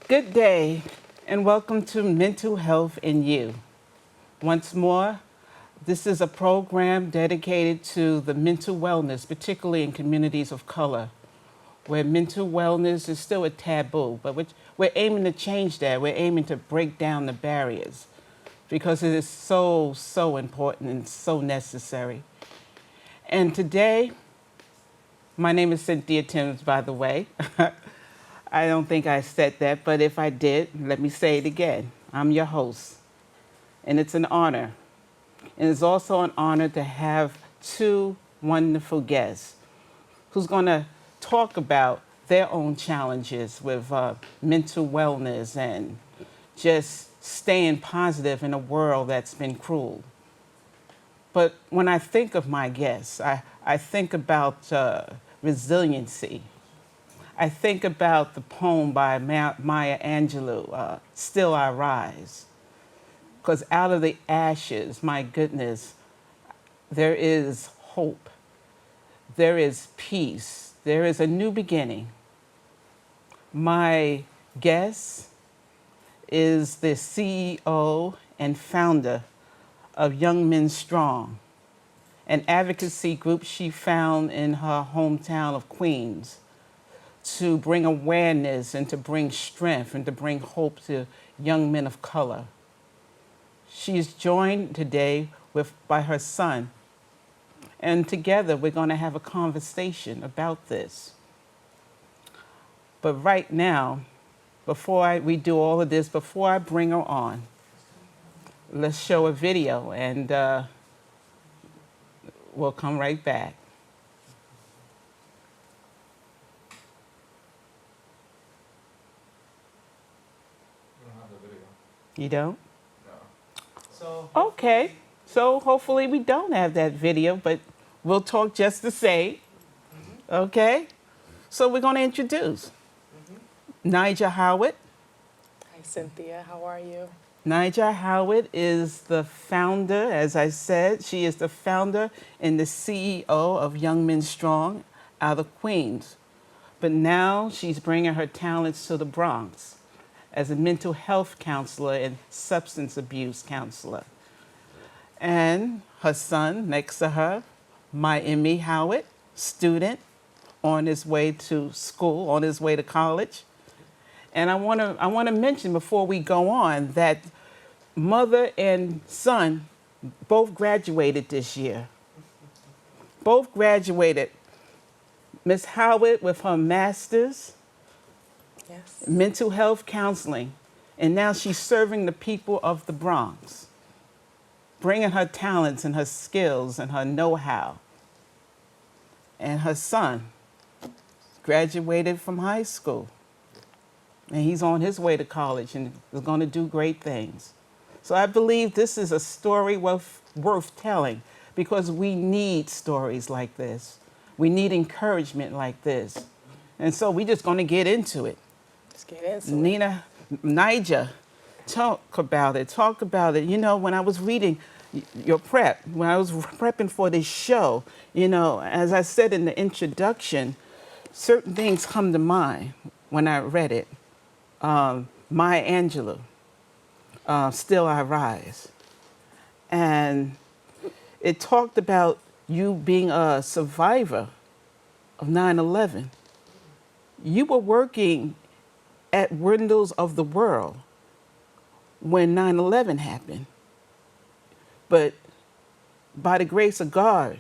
Good day, and welcome to Mental Health in You. Once more, this is a program dedicated to the mental wellness, particularly in communities of color, where mental wellness is still a taboo, but we're aiming to change that. We're aiming to break down the barriers because it is so important and so necessary. And today, my name is Cynthia Timms, by the way. I don't think I said that, but if I did, let me say it again. I'm your host, and it's an honor. And it's also an honor to have two wonderful guests who's going to talk about their own challenges with mental wellness and just staying positive in a world that's been cruel. But when I think of my guests, I think about resiliency. I think about the poem by Maya Angelou, Still I Rise. Because out of the ashes, my goodness, there is hope. There is peace. There is a new beginning. My guest is the CEO and founder of Young Men Strong, an advocacy group she found in her hometown of Queens, to bring awareness and to bring strength and to bring hope to young men of color. She is joined today by her son, and together we're going to have a conversation about this. But right now, before we do all of this, before I bring her on, let's show a video, and we'll come right back. You don't? So okay. So hopefully we don't have that video, but we'll talk just the same. Okay? So we're going to introduce Nijaah Howard. Hi, Cynthia. How are you? Nijaah Howard is the founder, as I said, she is the founder and the CEO of Young Men Strong out of Queens. But now she's bringing her talents to the Bronx as a mental health counselor and substance abuse counselor. And her son next to her, Mi-Emy Howard, student on his way to school, on his way to college. And I want to mention before we go on that mother and son both graduated this year. Both graduated. Miss Howard with her master's, Yes. mental health counseling, and now she's serving the people of the Bronx, bringing her talents and her skills and her know-how. And her son graduated from high school, and he's on his way to college and is going to do great things. So I believe this is a story worth telling, because we need stories like this. We need encouragement like this. And so we're just going to get into it. Let's get into it. Nijaah, talk about it. You know, when I was reading your prep, when I was prepping for this show, you know, as I said in the introduction, certain things come to mind when I read it. Maya Angelou, Still I Rise. And it talked about you being a survivor of 9/11. You were working at Windows of the World when 9/11 happened. But by the grace of God,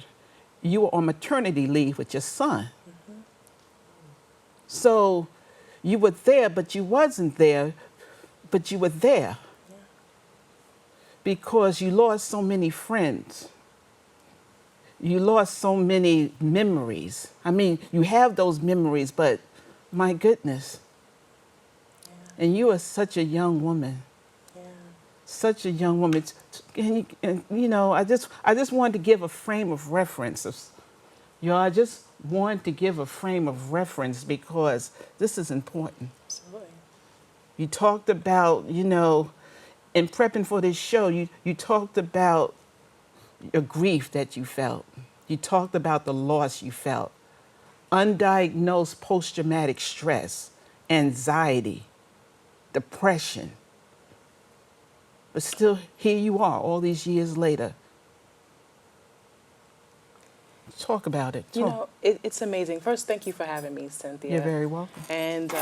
you were on maternity leave with your son. So you were there, but you wasn't there, but you were there. Yeah. Because you lost so many friends. You lost so many memories. I mean, you have those memories, but my goodness. Yeah. And you are such a young woman. Yeah. Such a young woman. And you know, I just wanted to give a frame of reference. I just wanted to give a frame of reference because this is important. Absolutely. You talked about, you know, in prepping for this show, you talked about your grief that you felt. You talked about the loss you felt. Undiagnosed post-traumatic stress, anxiety, depression. But still, here you are all these years later. Talk about it. You Talk. know, it's amazing. First, thank you for having me, Cynthia. You're very welcome. And,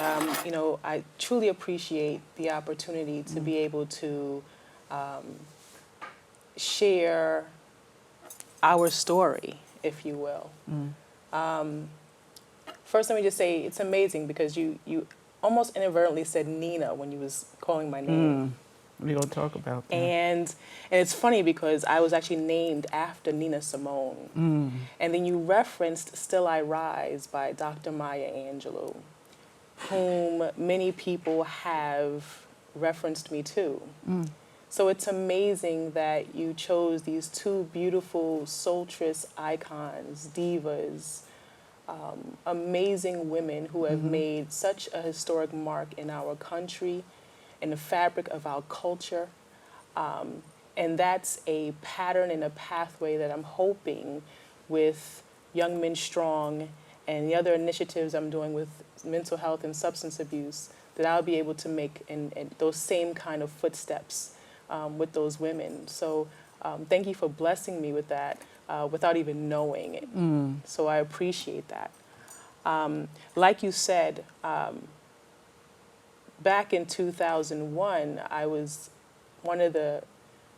you know, I truly appreciate the opportunity to be able to share our story, if you will. First, let me just say it's amazing because you almost inadvertently said Nina when you was calling my name. We're going to talk about that. And it's funny because I was actually named after Nina Simone. And then you referenced Still I Rise by Dr. Maya Angelou, whom many people have referenced me to. So it's amazing that you chose these two beautiful soultress icons, divas, amazing women who have made such a historic mark in our country, in the fabric of our culture. And that's a pattern and a pathway that I'm hoping with Young Men Strong and the other initiatives I'm doing with mental health and substance abuse, that I'll be able to make in those same kind of footsteps with those women. So thank you for blessing me with that without even knowing it. So I appreciate that. Like you said, back in 2001, I was one of the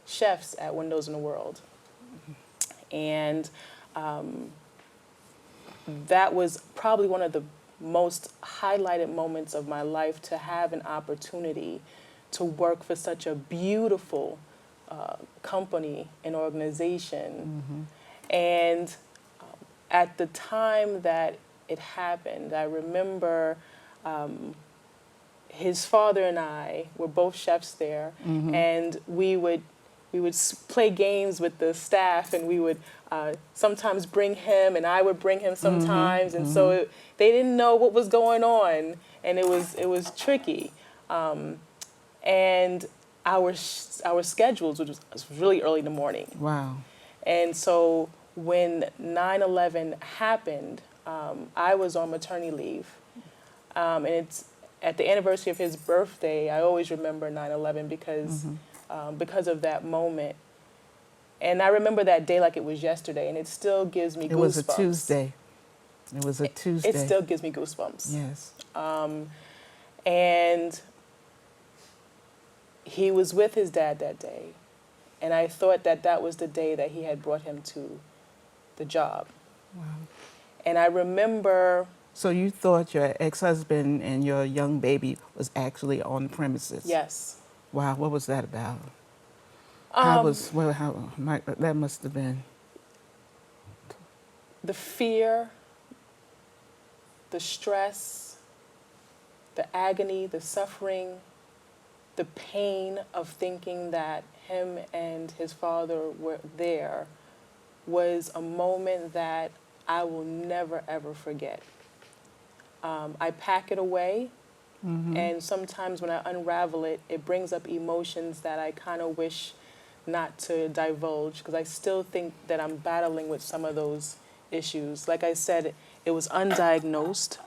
chefs at Windows in the World. And that was probably one of the most highlighted moments of my life, to have an opportunity to work for such a beautiful company and organization. And at the time that it happened, I remember his father and I were both chefs there, and we would play games with the staff, and we would sometimes bring him, and I would bring him sometimes, and so they didn't know what was going on, and it was tricky, and our schedules was really early in the morning. Wow. And so when 9/11 happened, I was on maternity leave, and it's at the anniversary of his birthday. I always remember 9/11 because of that moment. And I remember that day like it was yesterday, and it still gives me goosebumps. It was a Tuesday. It was a Tuesday. It still gives me goosebumps. Yes. And he was with his dad that day, and I thought that that was the day that he had brought him to the job. Wow. And I remember... So you thought your ex-husband and your young baby was actually on the premises? Yes. Wow, what was that about? That must have been... The fear, the stress, the agony, the suffering, the pain of thinking that him and his father were there was a moment that I will never, ever forget. I pack it away, and sometimes when I unravel it, it brings up emotions that I kind of wish not to divulge, because I still think that I'm battling with some of those issues. Like I said, it was undiagnosed,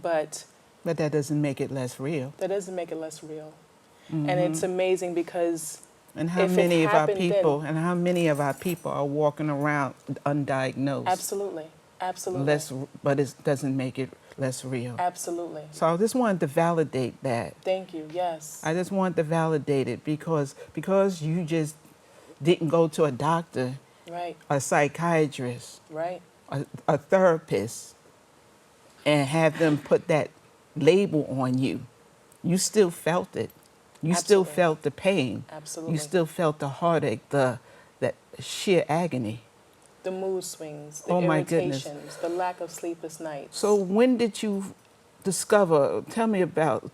but that doesn't make it less real. That doesn't make it less real. And it's amazing because how many of our people are walking around undiagnosed? Absolutely. Absolutely. But it doesn't make it less real. Absolutely. So I just wanted to validate that. Thank you. Yes. I just wanted to validate it because you just didn't go to a doctor, right, a psychiatrist, right, a therapist, and have them put that label on you. You still felt it. You still felt the pain. Absolutely. You still felt the heartache, that sheer agony. The mood swings, the irritations, the lack of sleepless nights. So when did you discover,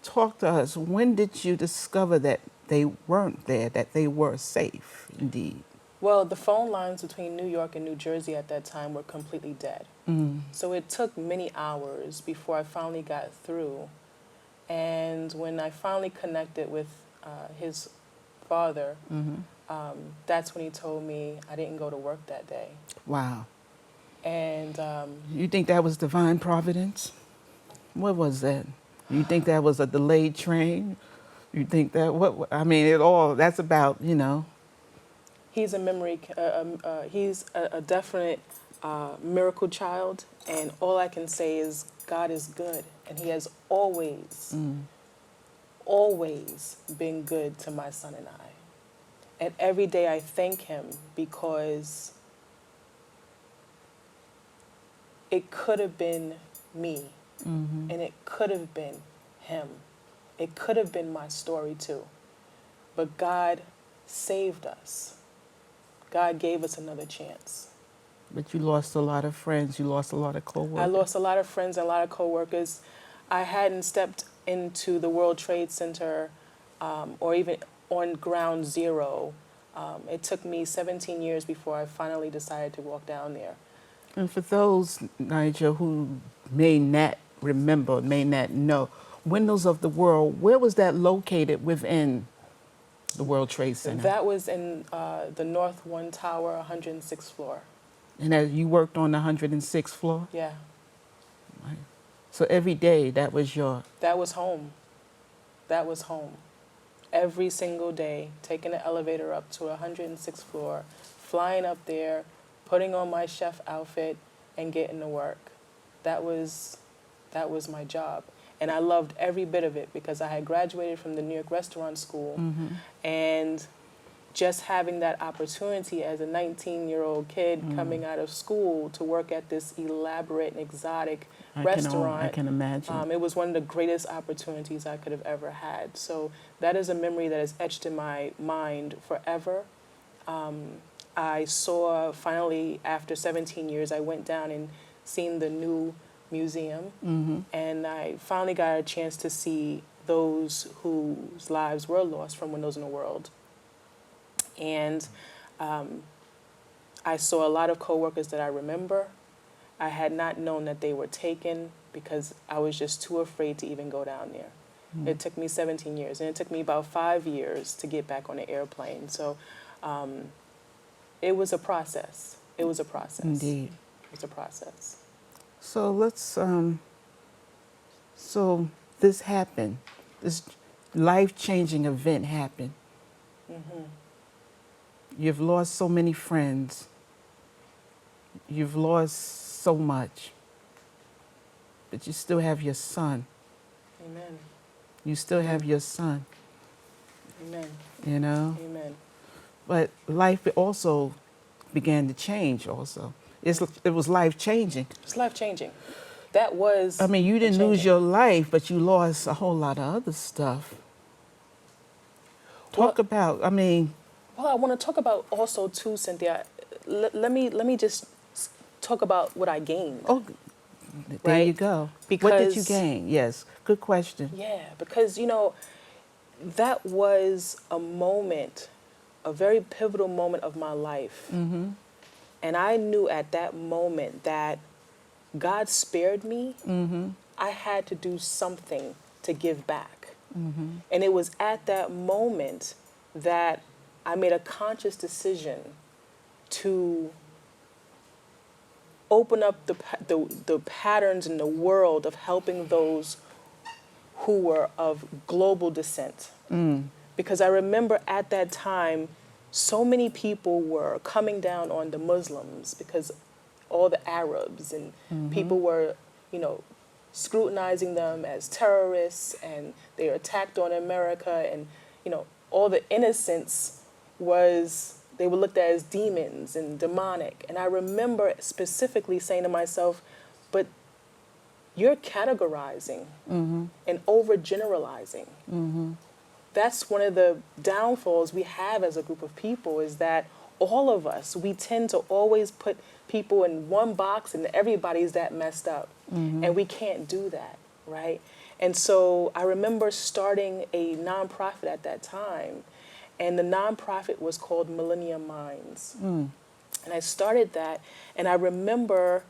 talk to us, when did you discover that they weren't there, that they were safe indeed? Well, the phone lines between New York and New Jersey at that time were completely dead. So it took many hours before I finally got through. And when I finally connected with his father, that's when he told me I didn't go to work that day. Wow. And you think that was divine providence? What was that? You think that was a delayed train? You think that I mean, it all. That's about He's a memory. He's a definite miracle child, and all I can say is God is good, and He has always, always been good to my son and I. And every day I thank Him because it could have been me, and it could have been him. It could have been my story too. But God saved us. God gave us another chance. But you lost a lot of friends. You lost a lot of coworkers. I lost a lot of friends and a lot of coworkers. I hadn't stepped into the World Trade Center or even on ground zero. It took me 17 years before I finally decided to walk down there. And for those, Nijaah, who may not remember, may not know, Windows of the World, where was that located within the World Trade Center? That was in the North 1 Tower, 106th floor. And you worked on the 106th floor? Yeah. Right. So every day that was That was home. That was home. Every single day, taking the elevator up to 106th floor, flying up there, putting on my chef outfit, and getting to work. That was my job. And I loved every bit of it because I had graduated from the New York Restaurant School, and just having that opportunity as a 19-year-old kid coming out of school to work at this elaborate and exotic restaurant. I can imagine. It was one of the greatest opportunities I could have ever had. So that is a memory that is etched in my mind forever. I saw, finally, after 17 years, I went down and seen the new museum, and I finally got a chance to see those whose lives were lost from Windows in the World. And I saw a lot of coworkers that I remember. I had not known that they were taken because I was just too afraid to even go down there. It took me 17 years, and it took me about 5 years to get back on the airplane. So it was a process. It was a process. Indeed. It was a process. So let's, so this happened, this life-changing event happened. You've lost so many friends. You've lost so much. But you still have your son. Amen. You still have your son, Amen. you know? Amen. But life also began to change also. It was life-changing. It's life-changing. That was I mean, you didn't lose changing. your life, but you lost a whole lot of other stuff. Talk about, I mean... Well, I want to talk about also too, Cynthia. Let me just talk about what I gained. Oh, there Right? you go. What did you Because- gain? Yes, good question. Yeah, because, you know, that was a moment, a very pivotal moment of my life. And I knew at that moment that God spared me. I had to do something to give back. And it was at that moment that I made a conscious decision to open up the patterns in the world of helping those who were of global descent. Because I remember at that time, so many people were coming down on the Muslims because all the Arabs and people were, you know, scrutinizing them as terrorists, and they were attacked on America, and, you know, all the innocence they were looked at as demons and demonic. And I remember specifically saying to myself, but you're categorizing and overgeneralizing. That's one of the downfalls we have as a group of people, is that all of us, we tend to always put people in one box and everybody's that messed up. And we can't do that, right? And so I remember starting a nonprofit at that time, and the nonprofit was called Millennium Minds. And I started that, and I remember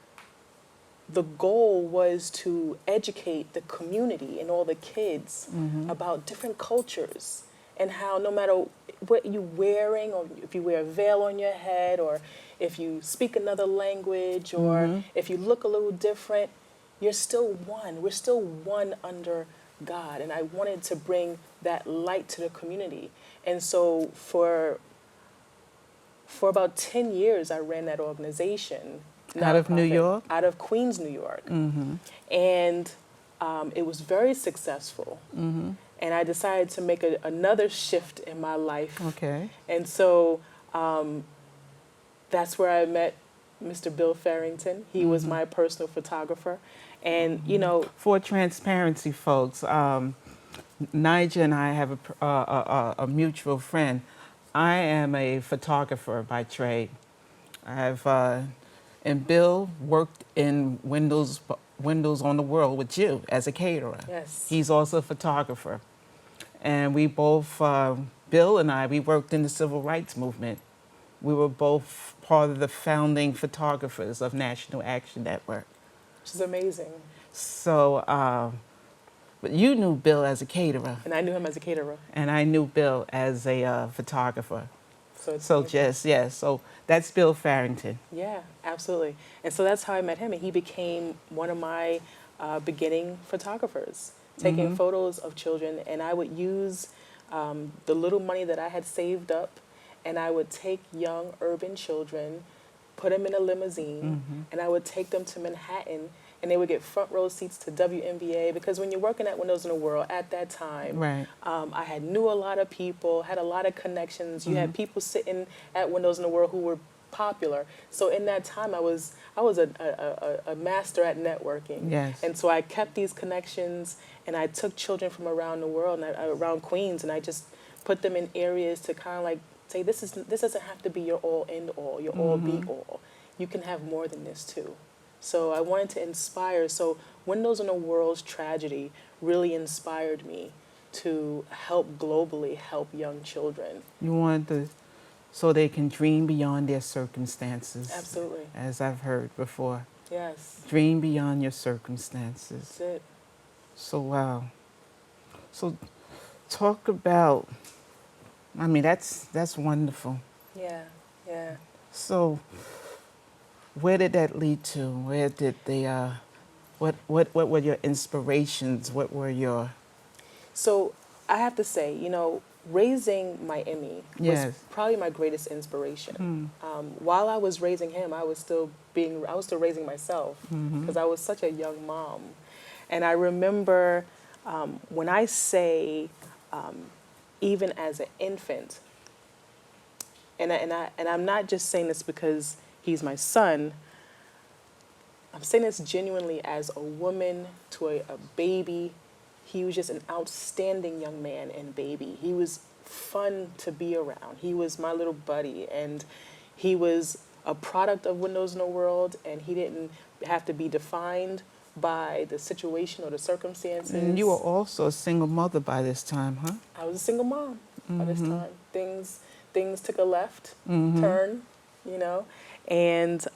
the goal was to educate the community and all the kids about different cultures, and how no matter what you're wearing, or if you wear a veil on your head, or if you speak another language, or if you look a little different, you're still one. We're still one under God, and I wanted to bring that light to the community. And so for about 10 years, I ran that organization. Out of New nonprofit, York? Out of Queens, New York. And it was very successful. And I decided to make another shift in my life. Okay. And so that's where I met Mr. Bill Farrington. He was my personal photographer. And, you know, For transparency, folks, Nijaah and I have a mutual friend. I am a photographer by trade. And Bill worked in Windows on the World with you as a caterer. yes. He's also a photographer. And we both, Bill and I, we worked in the civil rights movement. We were both part of the founding photographers of National Action Network. Which is amazing. So, but you knew Bill as a caterer, And I knew him as a caterer. and I knew Bill as a photographer. So, it's So amazing. just, yeah, so that's Bill Farrington. Yeah, absolutely. And so that's how I met him. And he became one of my beginning photographers, taking photos of children. And I would use the little money that I had saved up, and I would take young urban children, put them in a limousine, and I would take them to Manhattan, and they would get front row seats to WNBA, because when you're working at Windows in the World at that time, Right. I had knew a lot of people, had a lot of connections. You had people sitting at Windows in the World who were popular. So in that time, I was a master at networking. Yes. And so I kept these connections, and I took children from around the world, and around Queens, and I just put them in areas to kind of like say, this doesn't have to be your all end all, your all be all. You can have more than this too. So I wanted to inspire. So Windows on the World's tragedy really inspired me to help globally help young children. You want to, so they can dream beyond their circumstances. Absolutely. As I've heard before. Yes, Dream beyond your circumstances. that's it. So, wow. So, talk about, I mean, that's wonderful. Yeah, yeah. So, where did that lead to? Where did the, what were your inspirations? What were your... So I have to say, you know, raising Mi-Emy was Yes. probably my greatest inspiration. While I was raising him, I was still raising myself, because I was such a young mom. And I remember when I say, even as an infant, and I'm not just saying this because he's my son. I'm saying this genuinely as a woman to a baby. He was just an outstanding young man and baby. He was fun to be around. He was my little buddy, and he was a product of Windows in the World, and he didn't have to be defined by the situation or the circumstances. And you were also a single mother by this time, huh? I was a single mom by this time. Things took a left turn, you know, and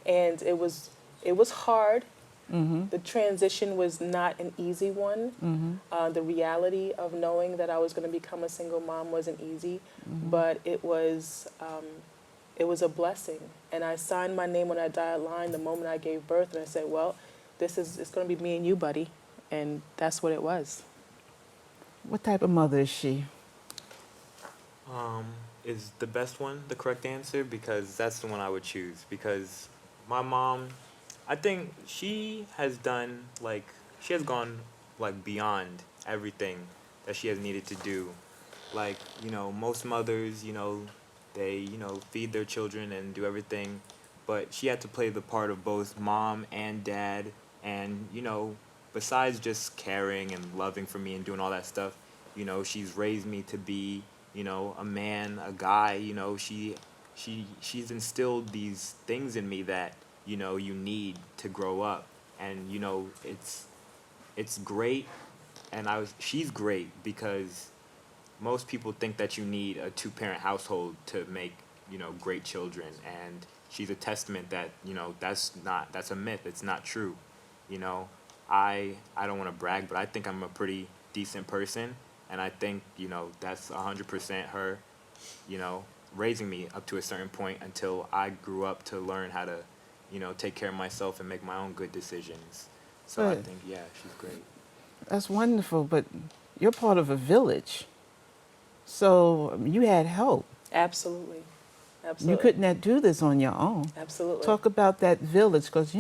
it was hard. The transition was not an easy one. The reality of knowing that I was going to become a single mom wasn't easy, but it was a blessing. And I signed my name on that dotted line the moment I gave birth, and I said, well, it's going to be me and you, buddy. And that's what it was. What type of mother is she? Is the best one the correct answer? Because that's the one I would choose. Because my mom, I think she has gone like beyond everything that she has needed to do. Like, you know, most mothers, you know, they, you know, feed their children and do everything, but she had to play the part of both mom and dad. And, you know, besides just caring and loving for me and doing all that stuff, you know, she's raised me to be, you know, a man, a guy. You know, she's instilled these things in me that, you know, you need to grow up. And, you know, it's great. And she's great because most people think that you need a 2-parent household to make, you know, great children. And she's a testament that, you know, that's a myth. It's not true. You know, I don't want to brag, but I think I'm a pretty decent person. And I think, you know, that's 100% her, you know, raising me up to a certain point until I grew up to learn how to, you know, take care of myself and make my own good decisions. So I Good. think, yeah, she's great. That's wonderful, but you're part of a village. So you had help. Absolutely. You Absolutely. couldn't do this on your own. Absolutely. Talk about that village, because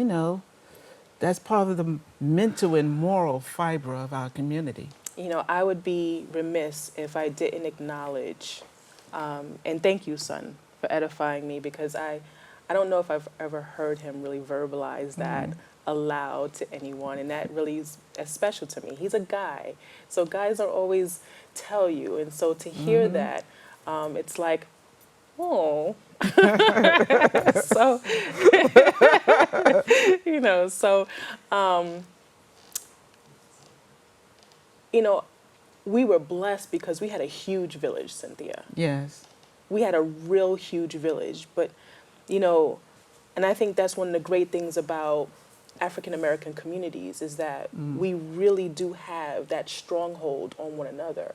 that's part of the mental and moral fiber of our community. I would be remiss if I didn't acknowledge, and thank you, son, for edifying me, because I don't know if I've ever heard him really verbalize that aloud to anyone, and that really is special to me. He's a guy, so guys don't always tell you, and so to hear that, it's like, oh. So, we were blessed because we had a huge village, Cynthia. Yes. We had a real huge village, but, and I think that's one of the great things about African American communities is that we really do have that stronghold on one another.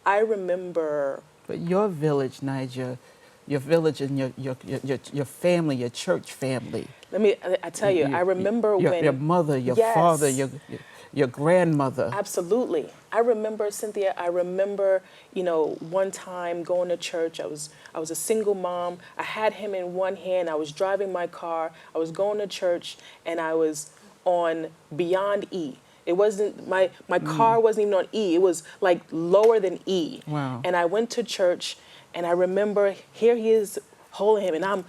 I remember. But your village, Nijaah, your village and your family, your church family. I tell you, I remember when. Your mother, your Yes. father, your grandmother. Absolutely. I remember, Cynthia, one time going to church. I was a single mom. I had him in one hand. I was driving my car. I was going to church, and I was on Beyond E. It wasn't, my car wasn't even on E. It was like lower than E. Wow. And I went to church, and I remember here he is holding him, and I'm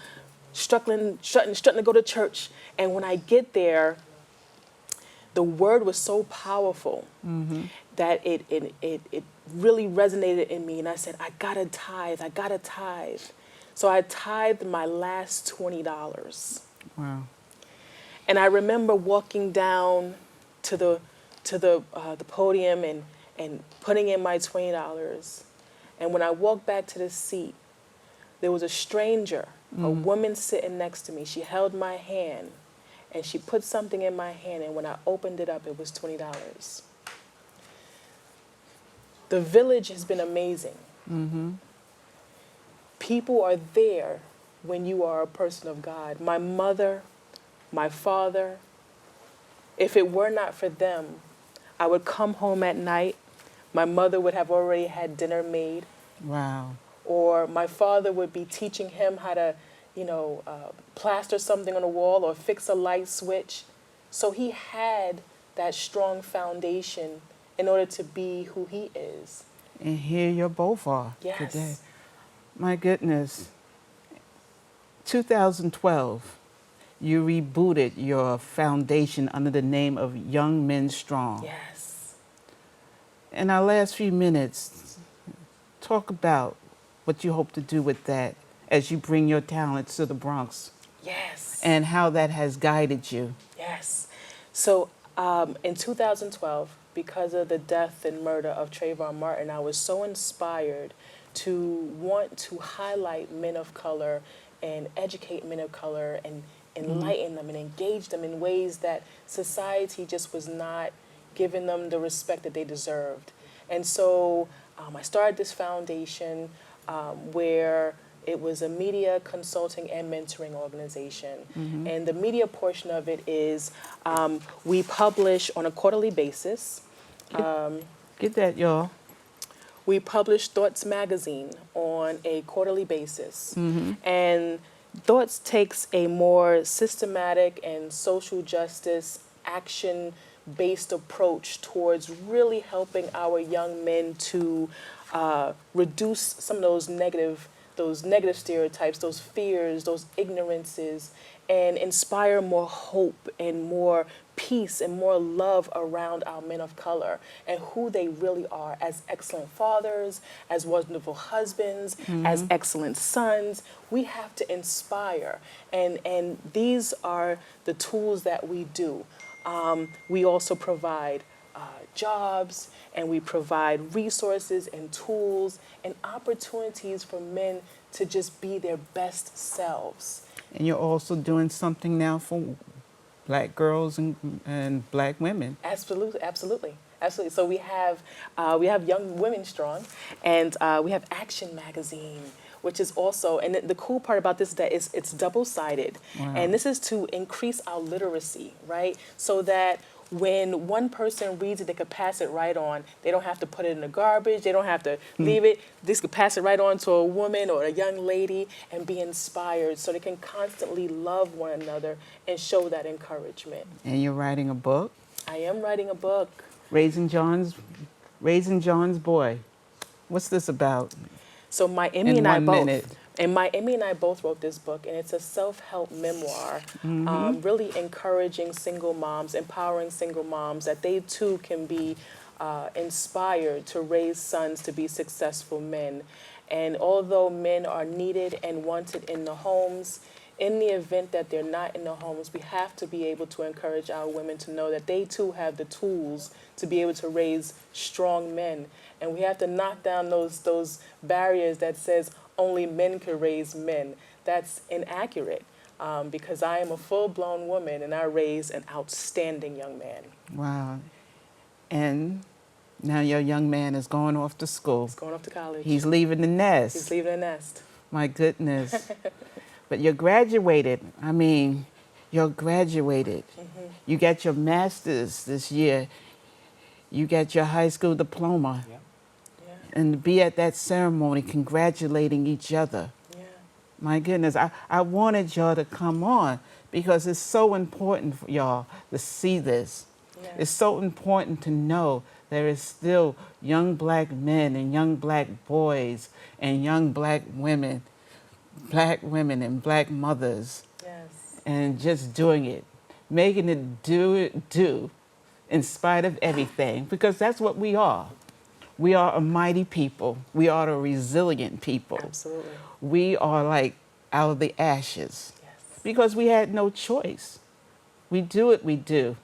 strutting to go to church. And when I get there, the word was so powerful that it really resonated in me. And I said, I gotta tithe. So I tithed my last $20. Wow. And I remember walking down to the podium and putting in my $20. And when I walked back to the seat, there was a stranger, a woman sitting next to me. She held my hand. And she put something in my hand, and when I opened it up, it was $20. The village has been amazing. People are there when you are a person of God. My mother, my father, if it were not for them, I would come home at night. My mother would have already had dinner made. Wow. Or my father would be teaching him how to plaster something on a wall or fix a light switch. So he had that strong foundation in order to be who he is. And here you both are Yes. today. My goodness. 2012, you rebooted your foundation under the name of Young Men Strong. Yes. In our last few minutes, talk about what you hope to do with that as you bring your talents to the Bronx. Yes. And how that has guided you. Yes. So in 2012, because of the death and murder of Trayvon Martin, I was so inspired to want to highlight men of color and educate men of color and enlighten them and engage them in ways that society just was not giving them the respect that they deserved. And so I started this foundation where it was a media consulting and mentoring organization. And the media portion of it is we publish on a quarterly basis. Get that, y'all. We publish Thoughts magazine on a quarterly basis. And Thoughts takes a more systematic and social justice action-based approach towards really helping our young men to reduce some of those negative stereotypes, those fears, those ignorances, and inspire more hope and more peace and more love around our men of color and who they really are as excellent fathers, as wonderful husbands, as excellent sons. We have to inspire, and these are the tools that we do. We also provide jobs, and we provide resources and tools and opportunities for men to just be their best selves. And you're also doing something now for Black girls and Black women. Absolutely, absolutely, absolutely. So we have Young Women Strong, and we have Action Magazine, which is also, and the cool part about this is that it's double-sided. Wow. And this is to increase our literacy, right? So that when one person reads it, they could pass it right on. They don't have to put it in the garbage. They don't have to leave it. This could pass it right on to a woman or a young lady and be inspired so they can constantly love one another and show that encouragement. And you're writing a book, I am writing a book. Raising John's Boy. What's this about? So Mi-Emy In and I 1 both. minute. And Mi-Emy and I both wrote this book, and it's a self-help memoir, really encouraging single moms, empowering single moms, that they too can be inspired to raise sons to be successful men. And although men are needed and wanted in the homes, in the event that they're not in the homes, we have to be able to encourage our women to know that they too have the tools to be able to raise strong men. And we have to knock down those barriers that says only men can raise men. That's inaccurate, because I am a full-blown woman and I raise an outstanding young man. Wow. And now your young man is going off to school. He's going off to college. He's leaving the nest. He's leaving the nest. My goodness. But you're graduated. I mean, you're graduated. You got your master's this year. You got your high school diploma. Yeah. Yeah, And to be at that ceremony congratulating each other. yeah. My goodness, I wanted y'all to come on because it's so important for y'all to see this. Yeah. It's so important to know there is still young black men and young black boys and young black women and black mothers, Yes. and just doing it, making it do in spite of everything, because that's what we are. We are a mighty people. We are a resilient people. Absolutely. We are like out of the ashes Yes. because we had no choice. We do what we do.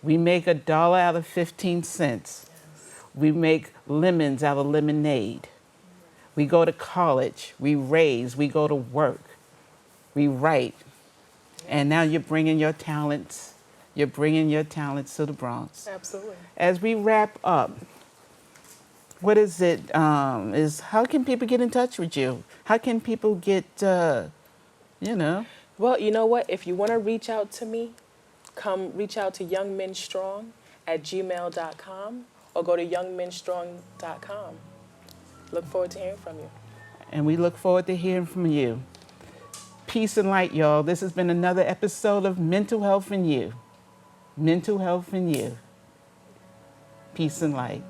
We make $1 out of 15 cents. Yes. We make lemons out of lemonade. We go to college. We raise. We go to work. We write. And now you're bringing your talents. You're bringing your talents to the Bronx. Absolutely. As we wrap up, what is it? Is how can people get in touch with you? How can people get, you know? Well, you know what? If you want to reach out to me, come reach out to youngmenstrong@gmail.com or go to youngmenstrong.com. Look forward to hearing from you. And we look forward to hearing from you. Peace and light, y'all. This has been another episode of Mental Health and You. Mental Health and You. Peace and light.